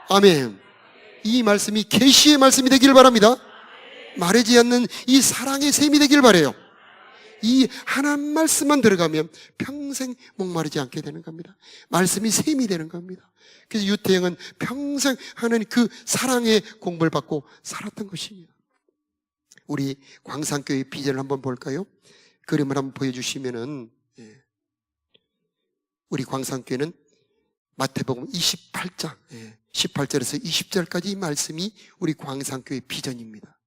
Speaker 3: 아멘. 이 말씀이 계시의 말씀이 되길 바랍니다. 마르지 않는 이 사랑의 샘이 되길 바라요. 이 하나님 말씀만 들어가면 평생 목마르지 않게 되는 겁니다. 말씀이 샘이 되는 겁니다. 그래서 유태영은 평생 하나님 그 사랑의 공부를 받고 살았던 것입니다. 우리 광산교회 비전을 한번 볼까요? 그림을 한번 보여주시면은, 우리 광산교회는 마태복음 28장 18절에서 20절까지 이 말씀이 우리 광산교회 비전입니다.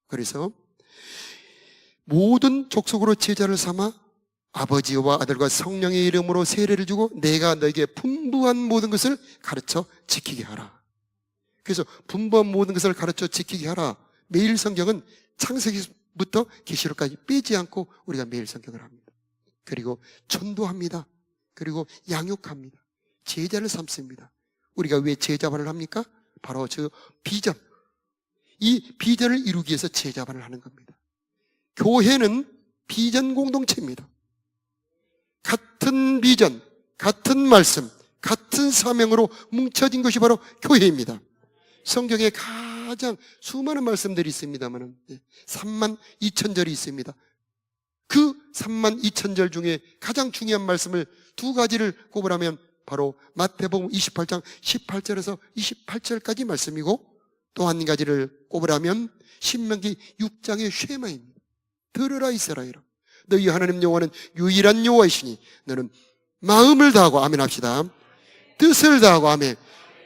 Speaker 3: 그래서 모든 족속으로 제자를 삼아 아버지와 아들과 성령의 이름으로 세례를 주고 내가 너에게 분부한 모든 것을 가르쳐 지키게 하라. 그래서 분부한 모든 것을 가르쳐 지키게 하라. 매일 성경은 창세기부터 계시록까지 빼지 않고 우리가 매일 성경을 합니다. 그리고 전도합니다. 그리고 양육합니다. 제자를 삼습니다. 우리가 왜 제자반을 합니까? 바로 저 비전, 이 비전을 이루기 위해서 제자반을 하는 겁니다. 교회는 비전 공동체입니다. 같은 비전, 같은 말씀, 같은 사명으로 뭉쳐진 것이 바로 교회입니다. 성경에 가장 수많은 말씀들이 있습니다만 32,000절이 있습니다. 그 32,000절 중에 가장 중요한 말씀을 두 가지를 꼽으라면 바로 마태복음 28장 18절에서 28절까지 말씀이고, 또 한 가지를 꼽으라면 신명기 6장의 쉐마입니다. 들으라 이스라엘아, 너희 하나님 여호와는 유일한 여호와이시니 너는 마음을 다하고, 아멘 합시다, 뜻을 다하고, 아멘,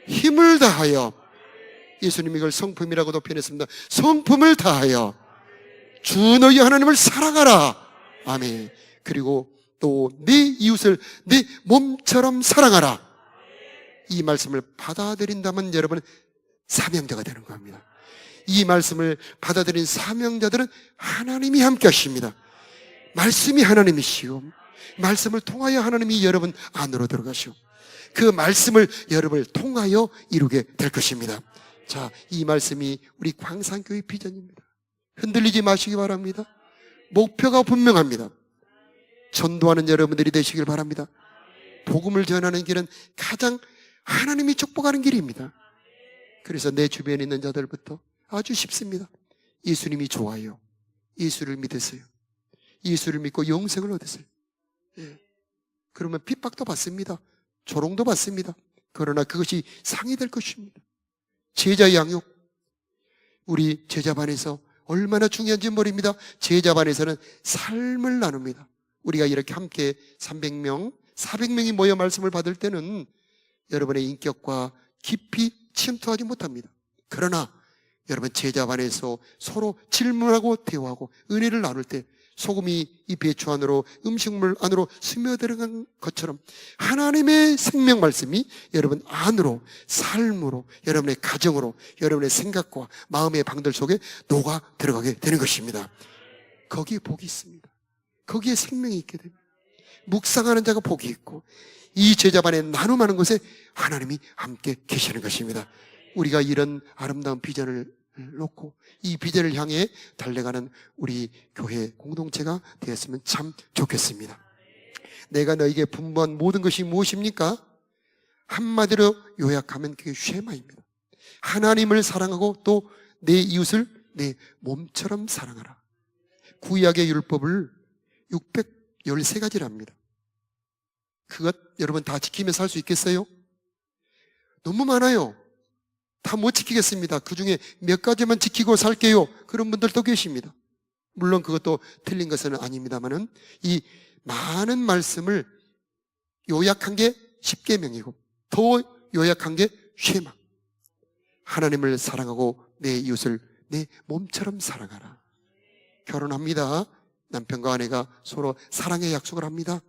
Speaker 3: 힘을 다하여, 예수님이 이걸 성품이라고도 표현했습니다. 성품을 다하여 주 너희 하나님을 사랑하라, 아멘. 그리고 또 네 이웃을 네 몸처럼 사랑하라. 이 말씀을 받아들인다면 여러분은 사명자가 되는 겁니다. 이 말씀을 받아들인 사명자들은 하나님이 함께 하십니다. 말씀이 하나님이시오. 말씀을 통하여 하나님이 여러분 안으로 들어가시오. 그 말씀을 여러분을 통하여 이루게 될 것입니다. 자, 이 말씀이 우리 광산교회 비전입니다. 흔들리지 마시기 바랍니다. 목표가 분명합니다. 전도하는 여러분들이 되시길 바랍니다. 복음을 전하는 길은 가장 하나님이 축복하는 길입니다. 그래서 내 주변에 있는 자들부터 아주 쉽습니다. 예수님이 좋아요. 예수를 믿으세요. 예수를 믿고 영생을 얻으세요. 그러면 핍박도 받습니다. 조롱도 받습니다. 그러나 그것이 상이 될 것입니다. 제자 양육, 우리 제자반에서 얼마나 중요한지 모릅니다. 제자반에서는 삶을 나눕니다. 우리가 이렇게 함께 300명, 400명이 모여 말씀을 받을 때는 여러분의 인격과 깊이 침투하지 못합니다. 그러나 여러분 제자반에서 서로 질문하고 대화하고 은혜를 나눌 때 소금이 이 배추 안으로, 음식물 안으로 스며들어간 것처럼 하나님의 생명 말씀이 여러분 안으로, 삶으로, 여러분의 가정으로, 여러분의 생각과 마음의 방들 속에 녹아 들어가게 되는 것입니다. 거기에 복이 있습니다. 거기에 생명이 있게 됩니다. 묵상하는 자가 복이 있고, 이 제자반에 나눔하는 것에 하나님이 함께 계시는 것입니다. 우리가 이런 아름다운 비전을 놓고 이 비전을 향해 달려가는 우리 교회 공동체가 되었으면 참 좋겠습니다. 내가 너에게 분부한 모든 것이 무엇입니까? 한마디로 요약하면 그게 쉐마입니다. 하나님을 사랑하고 또 내 이웃을 내 몸처럼 사랑하라. 구약의 율법을 613가지랍니다. 그것 여러분 다 지키며 살 수 있겠어요? 너무 많아요. 다 못 지키겠습니다. 그 중에 몇 가지만 지키고 살게요, 그런 분들도 계십니다. 물론 그것도 틀린 것은 아닙니다만은 이 많은 말씀을 요약한 게 10계명이고 더 요약한 게 쉐마. 하나님을 사랑하고 내 이웃을 내 몸처럼 사랑하라. 결혼합니다. 남편과 아내가 서로 사랑의 약속을 합니다.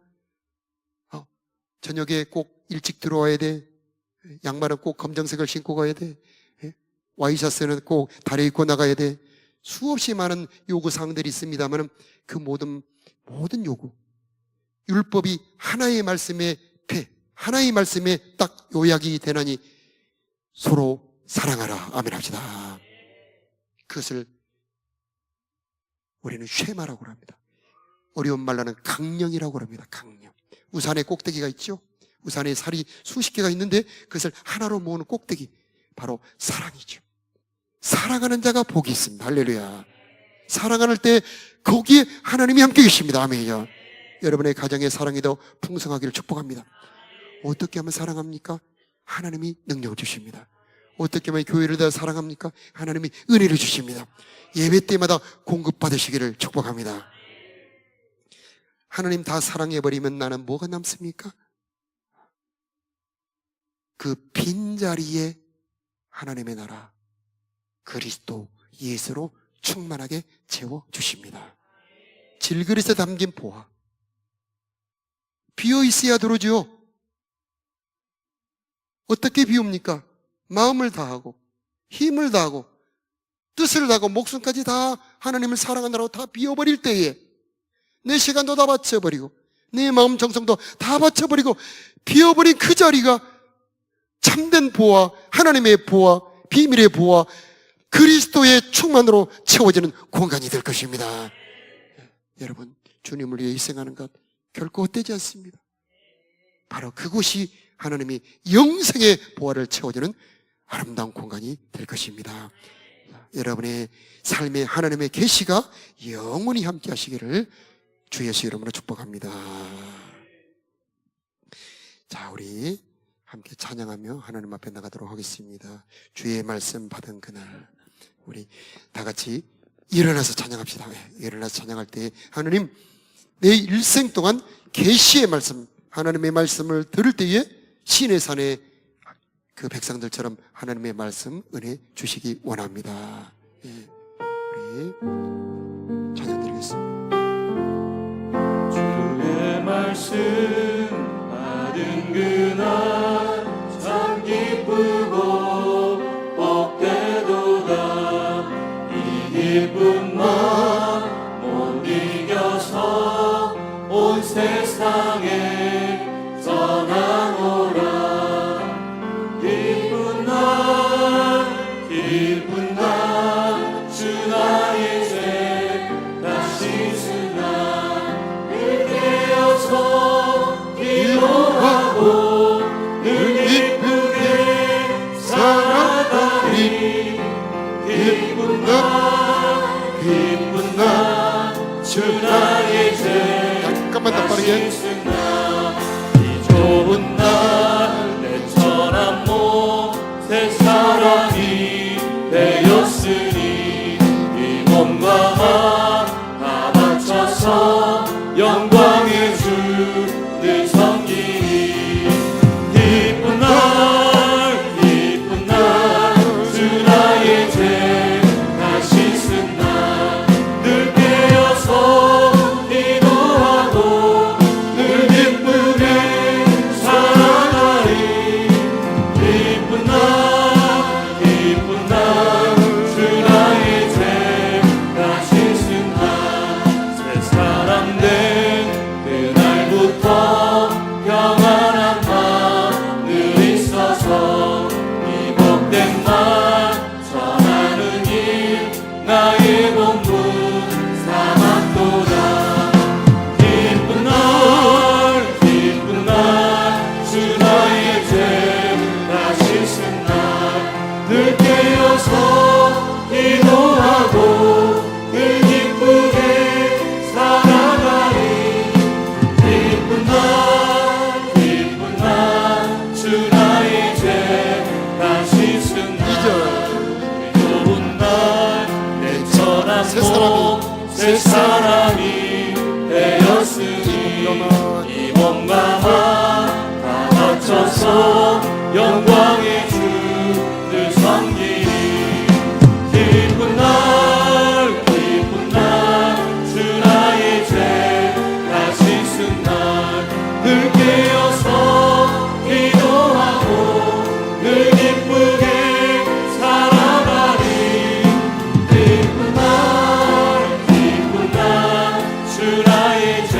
Speaker 3: 저녁에 꼭 일찍 들어와야 돼. 양말은 꼭 검정색을 신고 가야 돼. 와이셔츠는 꼭 다려 입고 나가야 돼. 수없이 많은 요구사항들이 있습니다만 그 모든 요구, 율법이 하나의 말씀에 하나의 말씀에 딱 요약이 되나니 서로 사랑하라. 아멘 합시다. 그것을 우리는 쉐마라고 합니다. 어려운 말로는 강령이라고 합니다. 강령. 우산에 꼭대기가 있죠. 우산에 살이 수십 개가 있는데 그것을 하나로 모으는 꼭대기, 바로 사랑이죠. 사랑하는 자가 복이 있습니다. 할렐루야. 사랑할 때 거기에 하나님이 함께 계십니다. 아멘이요. 여러분의 가정의 사랑이 더 풍성하기를 축복합니다. 어떻게 하면 사랑합니까? 하나님이 능력을 주십니다. 어떻게 하면 교회를 더 사랑합니까? 하나님이 은혜를 주십니다. 예배 때마다 공급받으시기를 축복합니다. 하나님 다 사랑해버리면 나는 뭐가 남습니까? 그 빈자리에 하나님의 나라 그리스도 예수로 충만하게 채워주십니다. 질그릇에 담긴 보화, 비어있어야 들어오죠. 어떻게 비웁니까? 마음을 다하고 힘을 다하고 뜻을 다하고 목숨까지 다 하나님을 사랑한다고 다 비워버릴 때에 내 시간도 다 바쳐버리고 내 마음 정성도 다 바쳐버리고 비워버린 그 자리가 참된 보화, 하나님의 보화, 비밀의 보화, 그리스도의 충만으로 채워지는 공간이 될 것입니다. 여러분, 주님을 위해 희생하는 것 결코 헛되지 않습니다. 바로 그곳이 하나님이 영생의 보화를 채워주는 아름다운 공간이 될 것입니다. 여러분의 삶에 하나님의 계시가 영원히 함께 하시기를 주 예수 이름으로 축복합니다. 자, 우리 함께 찬양하며 하나님 앞에 나가도록 하겠습니다. 주의 말씀 받은 그날 우리 다 같이 일어나서 찬양합시다. 일어나서 찬양할 때 하나님, 내 일생 동안 계시의 말씀, 하나님의 말씀을 들을 때에 시내산의 그 백성들처럼 하나님의 말씀 은혜 주시기 원합니다. 우리 찬양 드리겠습니다.
Speaker 1: 주의 말씀 받은 그날 참 기쁘고 복되도다. 이 기쁜 마음 못 이겨서 온 세상에 전하노라. 기쁜 날 주 나의 죄 다 씻은 날 늘 깨어서 기도하고 늘 기쁘게 살아가리. 기쁜 날 주 나의 죄
Speaker 3: 잠깐만 더
Speaker 1: 다
Speaker 3: 빠르게.
Speaker 1: 씻은 날 이 좋은 날 내 천한 몸 새 사람이 되었으니 이 몸과 마음 다 바쳐서 영광의 주 늘 섬기니. 기쁜 날 주 나의 죄 다 씻은 날 늘 깨어서 기도하고 늘 기쁘게 살아가리. 기쁜 날 주 나의 죄 다 씻은 날 새 사람 된 그날부터 평안한 마음 늘 있어서 이 복된 날 전하는 일 나의 본분 삼았도다. 기쁜 날 주 나의 죄 다 씻은 날 늘 깨어서 기도하고 늘 기쁘게 살아가리. 기쁜 날 주 나의 죄 다 씻은 날 좋은 날 내 천한 몸 새 사람이 되었으니 이 몸과 마음 다 바쳐서 영광의 주 늘 섬기리. 기쁜 날 주 나의 죄 다 씻은 날 늘 깨어서 기도하고 늘 기쁘게 살아가리. 기쁜 날 주 나의 죄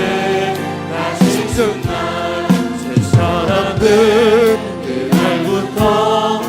Speaker 1: 다 씻은 날 새 사람 된 그날부터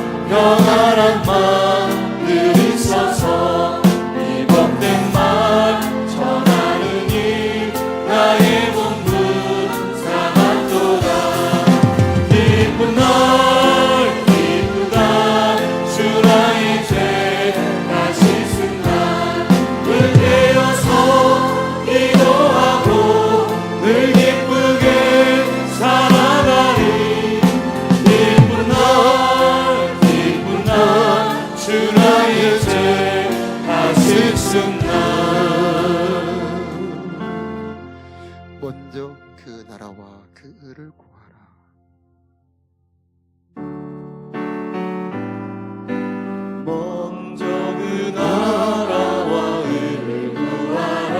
Speaker 3: 그를 구하라.
Speaker 1: 먼저 그 나라와 의를 구하라.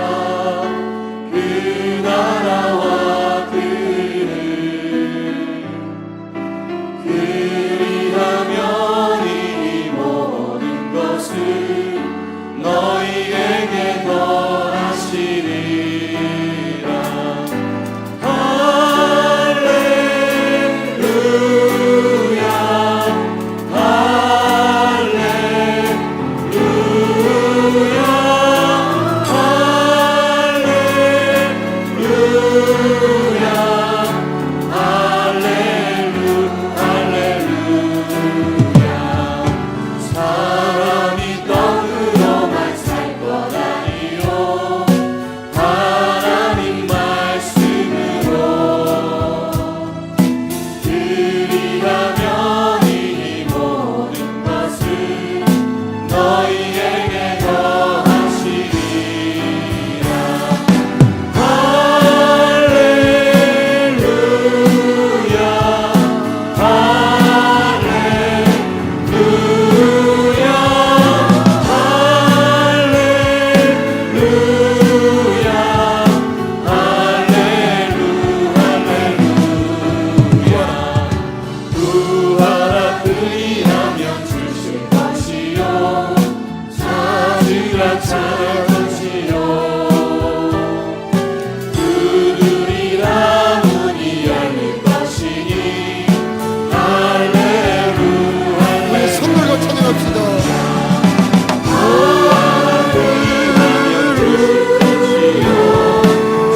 Speaker 1: 그 나라와 그를 그리하면 이 모든 것을 너희에게 더하시리라. 할렐루야 할렐루야 할렐루야 할렐루야. 사람이 떡으로만 살 것 아니요 하나님 말씀으로 그리하면 이 모든 것을 너희에게 더하시리라. 할렐루야 할렐루야 할렐루야 할렐루야. 구하라 그리하면 주실 것이요 찾으라 찾을 것이요 두드리라 문이 열릴 것이니. 할렐루야
Speaker 3: 우리 손 들고 찬양합시다.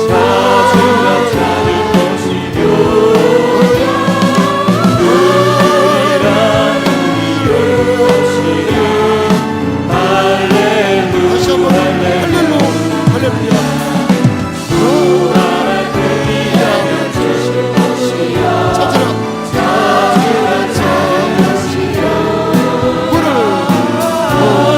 Speaker 1: 찾으라 찾을 것이요 두드리라 문이 열릴 것이니. 할렐루야
Speaker 3: 다시 한번 할렐루야.
Speaker 1: 구하라 그리하면 주실 것이요
Speaker 3: 찾으라.
Speaker 1: 찾으라 찾을 것이요
Speaker 3: 문을
Speaker 1: 할렐루야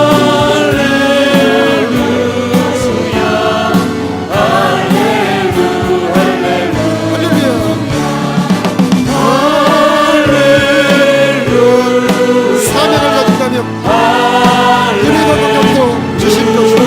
Speaker 3: 사명을 가진다면 은혜가 능력도 주실 것이다.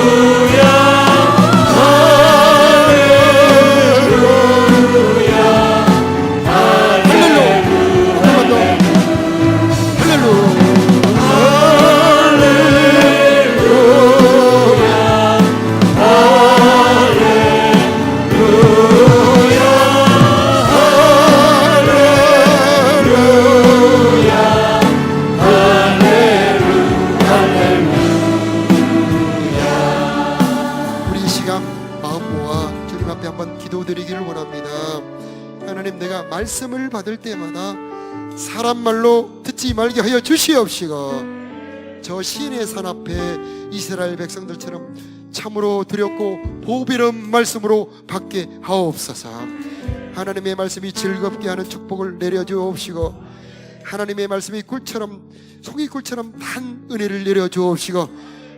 Speaker 3: 우리 이 시간 마음 모아 주님 앞에 한번 기도드리기를 원합니다. 하나님, 내가 말씀을 받을 때마다 사람 말로 듣지 말게 하여 주시옵시고, 저 시인의 산 앞에 이스라엘 백성들처럼 참으로 두렵고 보배로운 말씀으로 받게 하옵소서. 하나님의 말씀이 즐겁게 하는 축복을 내려주옵시고, 하나님의 말씀이 꿀처럼 송이꿀처럼 단 은혜를 내려주옵시고,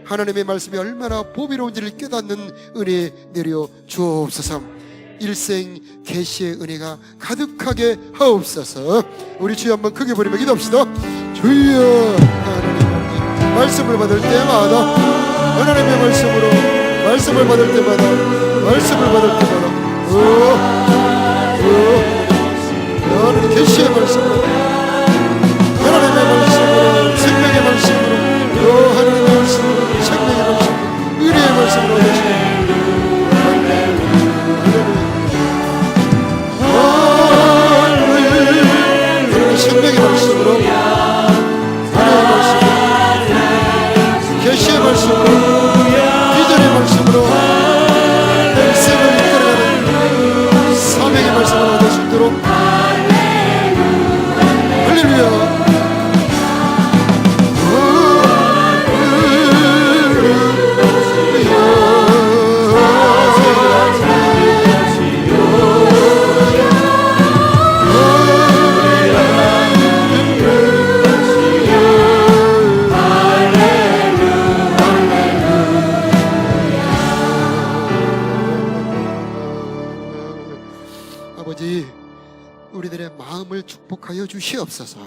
Speaker 3: 하나님의 말씀이 얼마나 보배로운지를 깨닫는 은혜 내려주옵소서. 일생 계시의 은혜가 가득하게 하옵소서. 우리 주여 한번 크게 부르며 기도합시다. 주여. 하나님 말씀을 받을 때마다, 하나님의 말씀을 받을 때마다, 하나님 계시의 말씀으로, 하나님의 말씀으로, 생명의 말씀으로, 하나님의 말씀으로, 생명의 말씀으로, 은혜의 말씀으로 되시옵소서. 생명의 말씀으로, 은혜의 말씀으로, 계시의 말씀으로, 비전의 말씀으로 인생을 이끌어가는 사명의 말씀으로 될 수 있도록. 할렐루야. 아버지, 우리들의 마음을 축복하여 주시옵소서.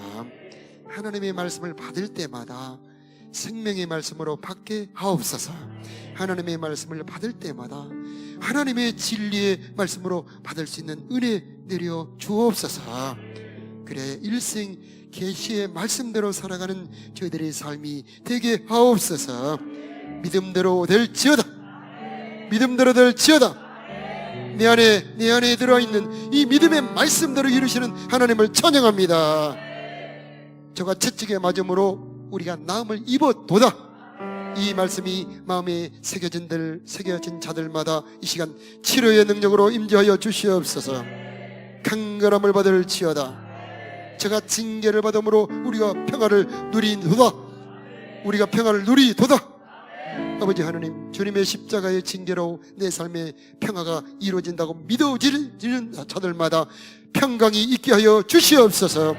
Speaker 3: 하나님의 말씀을 받을 때마다 생명의 말씀으로 받게 하옵소서. 하나님의 말씀을 받을 때마다 하나님의 진리의 말씀으로 받을 수 있는 은혜 내려 주옵소서. 그래 일생 계시의 말씀대로 살아가는 저희들의 삶이 되게 하옵소서. 믿음대로 될지어다. 믿음대로 될지어다. 내 안에 들어있는 이 믿음의 말씀대로 이루시는 하나님을 찬양합니다. 저가 채찍에 맞음으로 우리가 나음을 입었도다. 이 말씀이 마음에 새겨진 자들마다 이 시간 치료의 능력으로 임재하여 주시옵소서. 강건함을 받을지어다. 저가 징계를 받음으로 우리가 평화를 누리도다. 우리가 평화를 누리도다. 아버지 하나님, 주님의 십자가의 징계로 내 삶의 평화가 이루어진다고 믿어지는 자들마다 평강이 있게 하여 주시옵소서.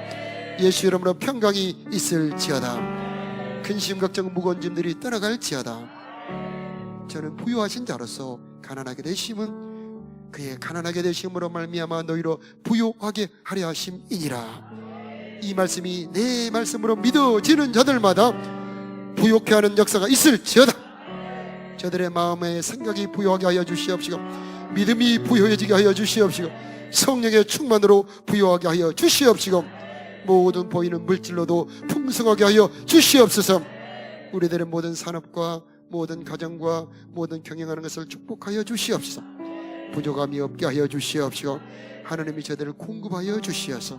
Speaker 3: 예수 이름으로 평강이 있을지어다. 근심 걱정 무거운 짐들이 떠나갈지어다. 저는 부유하신 자로서 가난하게 되심은 그의 가난하게 되심으로 말미암아 너희로 부유하게 하려 하심이니라. 이 말씀이 내 말씀으로 믿어지는 자들마다 부유케 하는 역사가 있을지어다. 저들의 마음의 생각이 부유하게 하여 주시옵시고, 믿음이 부유해지게 하여 주시옵시고, 성령의 충만으로 부유하게 하여 주시옵시고, 모든 보이는 물질로도 풍성하게 하여 주시옵소서. 우리들의 모든 산업과 모든 가정과 모든 경영하는 것을 축복하여 주시옵소서. 부족함이 없게 하여 주시옵시고, 하나님이 저들을 공급하여 주시어서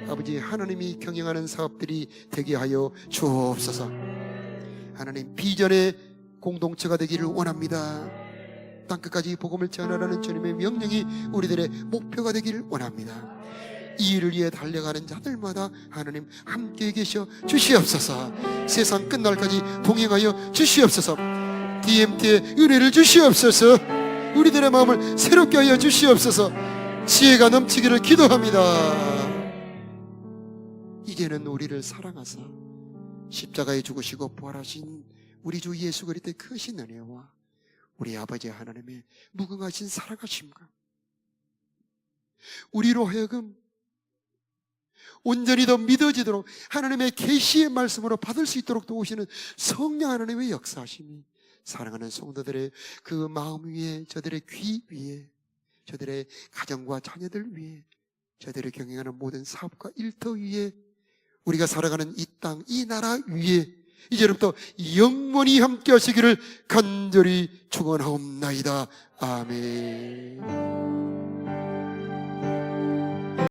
Speaker 3: 아버지 하나님이 경영하는 사업들이 되게 하여 주옵소서. 하나님, 비전의 공동체가 되기를 원합니다. 땅끝까지 복음을 전하라는 주님의 명령이 우리들의 목표가 되기를 원합니다. 이 일을 위해 달려가는 자들마다 하나님 함께 계셔 주시옵소서. 세상 끝날까지 동행하여 주시옵소서. DMT의 은혜를 주시옵소서. 우리들의 마음을 새롭게 하여 주시옵소서. 지혜가 넘치기를 기도합니다. 이제는 우리를 사랑하사 십자가에 죽으시고 부활하신 우리 주 예수 그리스도의 크신 은혜와 우리 아버지 하나님의 무궁하신 사랑하심과 우리로 하여금 온전히 더 믿어지도록 하나님의 계시의 말씀으로 받을 수 있도록 도우시는 성령 하나님의 역사하심이 사랑하는 성도들의 그 마음 위에, 저들의 귀 위에, 저들의 가정과 자녀들 위에, 저들을 경영하는 모든 사업과 일터 위에, 우리가 살아가는 이 땅, 이 나라 위에 이제부터 영원히 함께 하시기를 간절히 축원하옵나이다. 아멘.